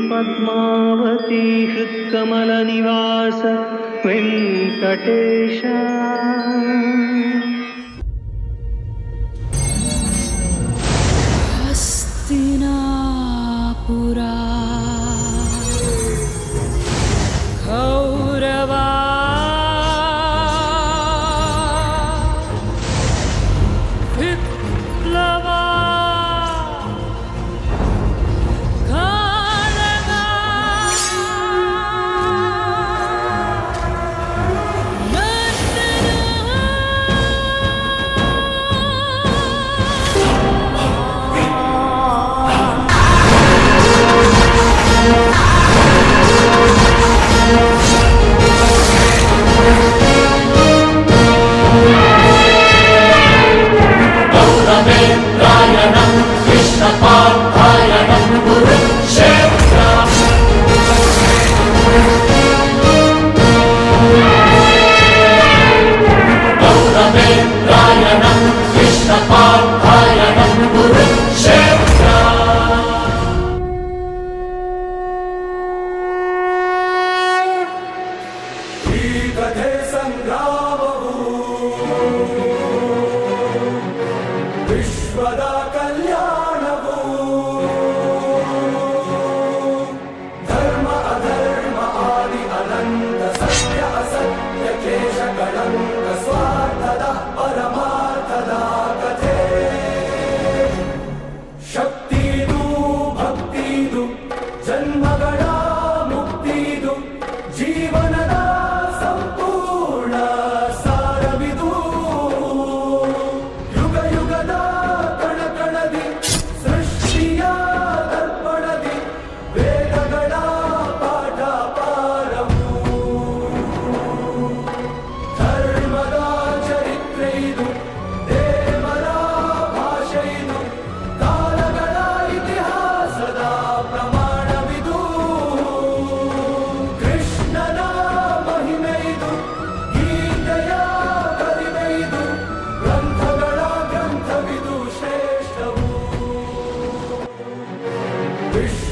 श्रीपद्मावती हृत्कमलनिवास वेङ्कटेश हस्तिनापुरा कौरवा विप्लवा ವಿಶ್ವದ ಕಲ್ಯಾಣವು ಧರ್ಮ ಅಧರ್ಮ ಆದಿ ಅನಂತ ಸತ್ಯ ಅಸತ್ಯ ಕ್ಲೇಶ ಕಳಂಕ ಸ್ವಾರ್ಥದ ಪರಮಾರ್ಥದ ಕಥೆ ಶಕ್ತಿದು ಭಕ್ತಿದು ಜನ್ಮಗಳ ಮುಕ್ತಿದು ಜೀವನದ ಸಂಪೂರ್ಣ ಸಾರವಿದು ಯುಗ ಯುಗದ ಕಣಕಣದಿ ಸೃಷ್ಟಿಯ ದರ್ಪಣದಿ ವೇದಗಳ ಪಾಠ ಪಾರವು ಧರ್ಮದ ಚರಿತ್ರೆ ಇದು ದೇವರ ಭಾಷೆ ಇದು ಕಾಲಗಳ ಇತಿಹಾಸದ ಪ್ರಮಾಣವಿದು ಕೃಷ್ಣನ ಮಹಿಮೆ ಇದು ಗೀತೆಯ ಕರಿಮೆ ಇದು ಗ್ರಂಥಗಳ ಗ್ರಂಥವಿದು ಶ್ರೇಷ್ಠವು ವಿಶ್ವ